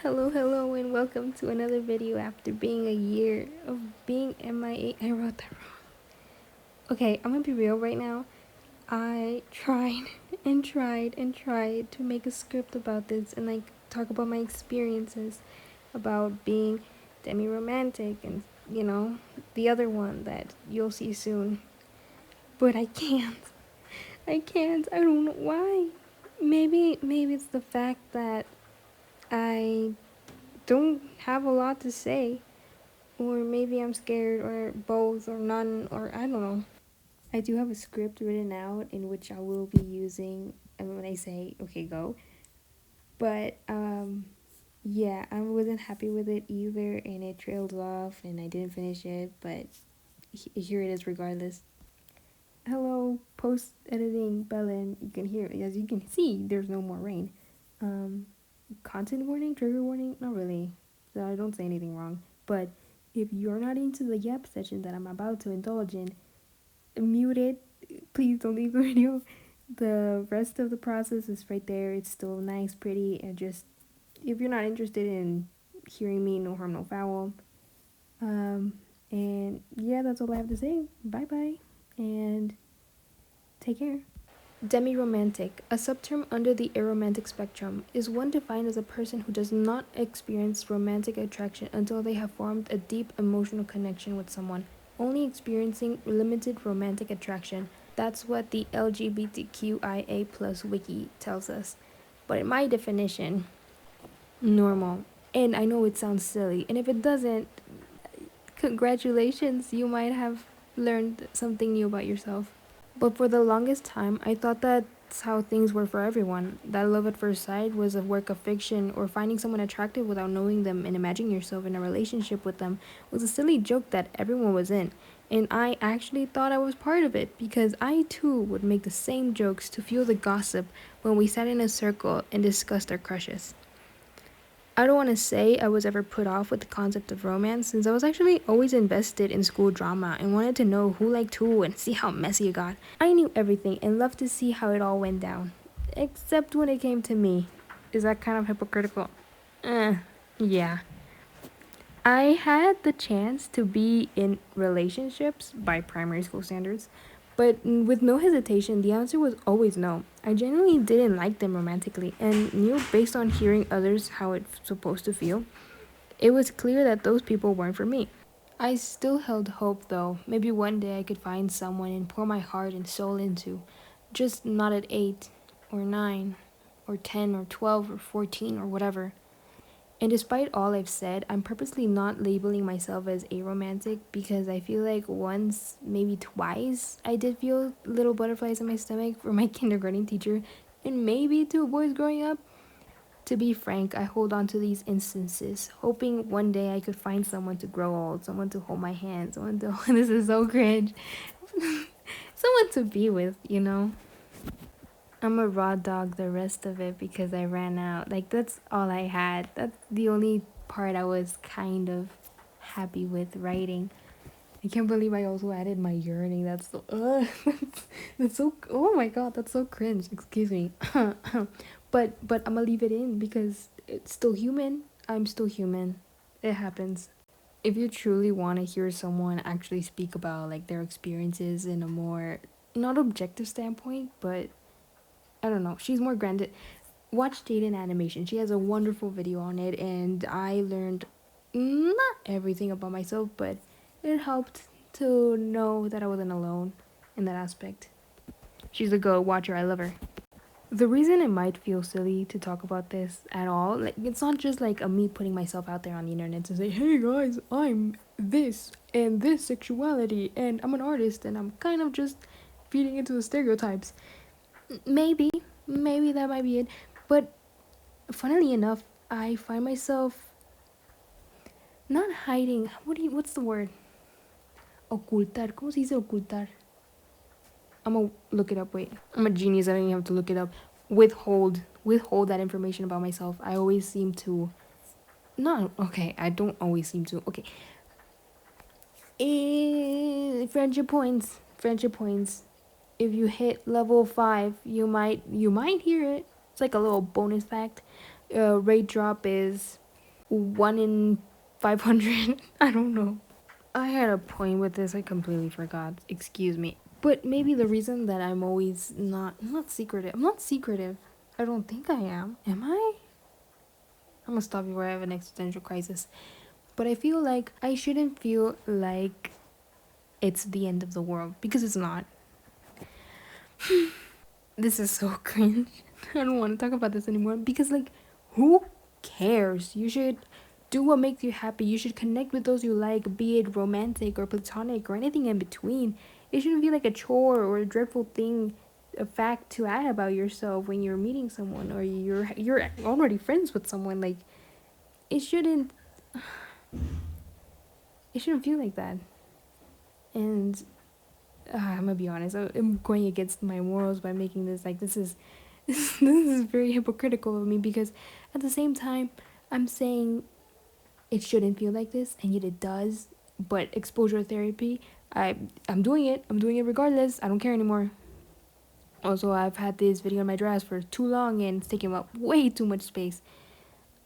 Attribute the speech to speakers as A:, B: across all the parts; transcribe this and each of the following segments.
A: Hello, and welcome to another video after being a year of being MIA. I wrote that wrong. Okay, I'm gonna be real right now. I tried and tried to make a script about this and talk about my experiences about being demi-romantic and the other one that you'll see soon. But I can't. I don't know why. Maybe it's the fact that I don't have a lot to say. Or maybe I'm scared, or both, or none, or I don't know. I do have a script written out in which I will be using when I say, okay, go. But, yeah, I wasn't happy with it either, and it trailed off, and I didn't finish it, but here it is regardless. Hello, post editing, Belen. You can hear, as you can see, there's no more rain. Um, Content warning, trigger warning, not really. So I don't say anything wrong. But if you're not into the yep session that I'm about to indulge in, mute it. Please don't leave the video. The rest of the process is right there. It's still nice, pretty, and just if you're not interested in hearing me, no harm, no foul. And yeah, that's all I have to say. Bye bye, and take care. Demi-romantic, a subterm under the aromantic spectrum, is one defined as a person who does not experience romantic attraction until they have formed a deep emotional connection with someone, only experiencing limited romantic attraction. That's what the LGBTQIA plus wiki tells us. But in my definition, normal. And I know it sounds silly, and if it doesn't, congratulations, you might have learned something new about yourself. But for the longest time, I thought that's how things were for everyone. That love at first sight was a work of fiction, or finding someone attractive without knowing them and imagining yourself in a relationship with them was a silly joke that everyone was in. And I actually thought I was part of it because I too would make the same jokes to fuel the gossip when we sat in a circle and discussed our crushes. I don't want to say I was ever put off with the concept of romance since I was actually always invested in school drama and wanted to know who liked who and see how messy it got. I knew everything and loved to see how it all went down. Except when it came to me. Is that kind of hypocritical? Yeah. I had the chance to be in relationships by primary school standards, but with no hesitation, the answer was always no. I genuinely didn't like them romantically and knew based on hearing others how it's supposed to feel. It was clear that those people weren't for me. I still held hope though. Maybe one day I could find someone and pour my heart and soul into. Just not at 8 or 9 or 10 or 12 or 14 or whatever. And despite all I've said, I'm purposely not labeling myself as aromantic because I feel like once, maybe twice, I did feel little butterflies in my stomach for my kindergarten teacher and maybe two boys growing up. To be frank, I hold on to these instances, hoping one day I could find someone to grow old, someone to hold my hand, someone to this is so cringe. Someone to be with. I'm a raw dog the rest of it because I ran out. Like, that's all I had. That's the only part I was kind of happy with writing. I can't believe I also added my yearning. That's so, that's so, oh my god, that's so cringe. Excuse me. but I'm gonna leave it in because it's still human. I'm still human. It happens. If you truly want to hear someone actually speak about like their experiences in a more not objective standpoint, but I don't know. She's more grounded. Watch Jaden Animation. She has a wonderful video on it, and I learned not everything about myself, but it helped to know that I wasn't alone in that aspect. She's a go watcher. I love her. The reason it might feel silly to talk about this at all, like it's not just like a me putting myself out there on the internet to say, "Hey guys, I'm this and this sexuality, and I'm an artist, and I'm kind of just feeding into the stereotypes." Maybe that might be it, but funnily enough, I find myself not hiding. What's the word? Ocultar. ¿Cómo se dice ocultar? I'm gonna look it up. Wait, I'm a genius. I don't even have to look it up. Withhold that information about myself. I always seem to. Not okay. I don't always seem to. Okay. Friendship points. Friendship points. If you hit level 5, you might hear it. It's like a little bonus fact. Rate drop is 1 in 500. I don't know. I had a point with this. I completely forgot. Excuse me. But maybe the reason that I'm always I'm not secretive. I'm not secretive. I don't think I am. Am I? I'm gonna stop before I have an existential crisis. But I feel like I shouldn't feel like it's the end of the world, because it's not. This is so cringe. I don't want to talk about this anymore, because like, who cares? You should do what makes you happy. You should connect with those you like, be it romantic or platonic or anything in between. It shouldn't feel like a chore or a dreadful thing, a fact to add about yourself when you're meeting someone or you're already friends with someone. Like, it shouldn't feel like that. And I'm gonna be honest, I'm going against my morals by making this like this is this is very hypocritical of me, because at the same time I'm saying it shouldn't feel like this, and yet it does. But exposure therapy, I'm doing it regardless. I don't care anymore. Also, I've had this video in my drafts for too long and it's taking up way too much space.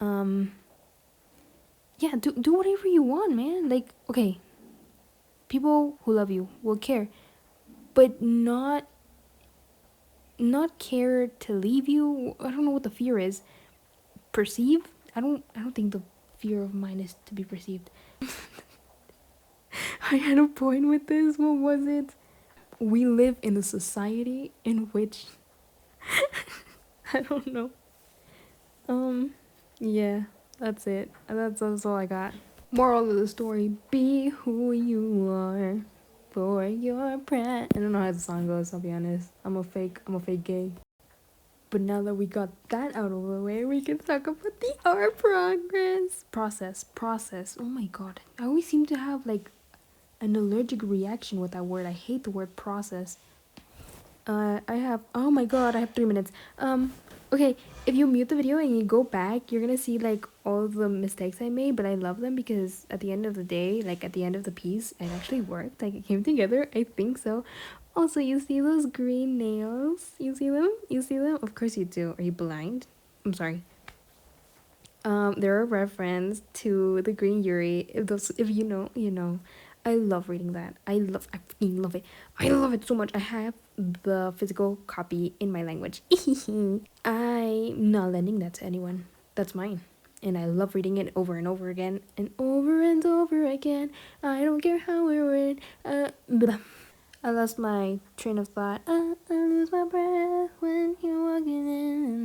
A: Yeah, do whatever you want, man. Like, okay, people who love you will care, but not care to leave you. I don't know what the fear is. Perceive? I don't think the fear of mine is to be perceived. I had a point with this. What was it? We live in a society in which I don't know. Yeah, that's it. That's all I got. Moral of the story: be who you are for your pride. I don't know how the song goes, I'll be honest. I'm a fake gay. But now that we got that out of the way, we can talk about the art process. Oh my god, I always seem to have like an allergic reaction with that word. I hate the word process. Oh my god, I have 3 minutes. Okay, if you mute the video and you go back, you're gonna see like all the mistakes I made, but I love them because at the end of the day, like at the end of the piece, it actually worked. Like, it came together. I think so. Also, you see those green nails? You see them? Of course you do. Are you blind? I'm sorry. They're a reference to the Green Yuri. If you know, you know. I love reading that. I fucking love it. I love it so much. I have the physical copy in my language. I'm not lending that to anyone. That's mine. And I love reading it over and over again. And over again. I don't care how we're written. I lost my train of thought. I lose my breath when you're walking in.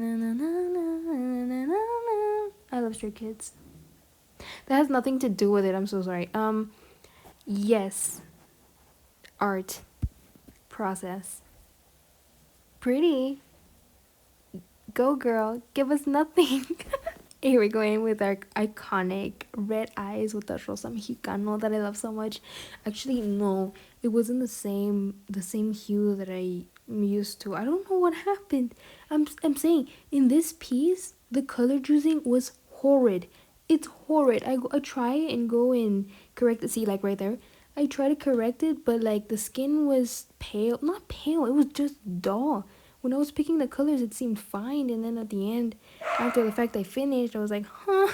A: I love Stray Kids. That has nothing to do with it. I'm so sorry. Yes. Art. Process. Pretty. Go, girl. Give us nothing. Here we go in with our iconic red eyes with the Rosa Mexicano that I love so much. Actually, no. It wasn't the same hue that I'm used to. I don't know what happened. I'm saying, in this piece, the color choosing was horrid. It's horrid. I try and go and correct it. See, like right there, I try to correct it, but like the skin was pale. Not pale, it was just dull. When I was picking the colors, it seemed fine, and then at the end, after the fact I finished, I was like, huh,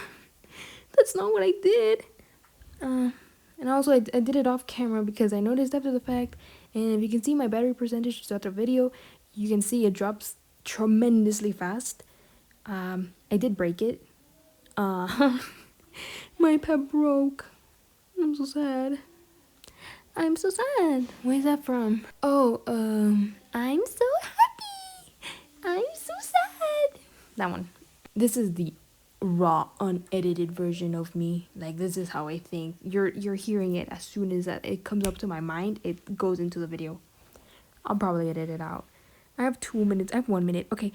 A: that's not what I did. And also I did it off camera because I noticed after the fact, and if you can see my battery percentage throughout the video, you can see it drops tremendously fast. I did break it. My pet broke. I'm so sad. Where's that from? Oh, I'm so happy. I'm so sad. That one. This is the raw, unedited version of me. Like, this is how I think. You're hearing it as soon as it comes up to my mind. It goes into the video. I'll probably edit it out. I have 2 minutes. I have 1 minute. Okay.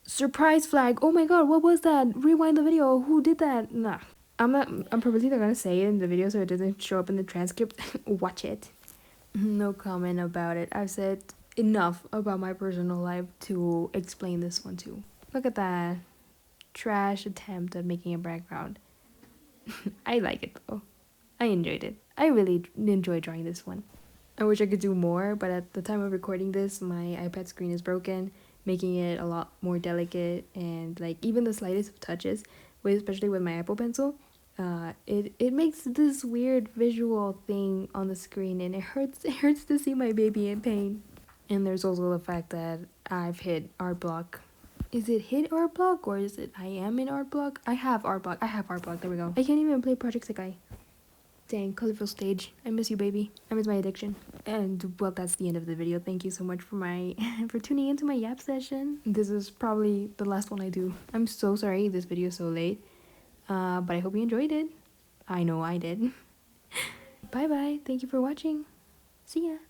A: Surprise flag. Oh my god, what was that? Rewind the video. Who did that? Nah. I'm purposely not gonna say it in the video so it doesn't show up in the transcript. Watch it. No comment about it. I've said enough about my personal life to explain this one too. Look at that trash attempt at making a background. I like it though. I enjoyed it. I really enjoyed drawing this one. I wish I could do more, but at the time of recording this, my iPad screen is broken, making it a lot more delicate, and like even the slightest of touches especially with my Apple Pencil. It makes this weird visual thing on the screen, and it hurts to see my baby in pain. And there's also the fact that I've hit art block. Is it hit art block, or is it I am in art block? I have art block. There we go. I can't even play Project Sekai. Dang, colorful stage. I miss you, baby. I miss my addiction. And well, that's the end of the video. Thank you so much for my for tuning into my yap session. This is probably the last one I do. I'm so sorry this video is so late. But I hope you enjoyed it. I know I did. Bye bye. Thank you for watching. See ya.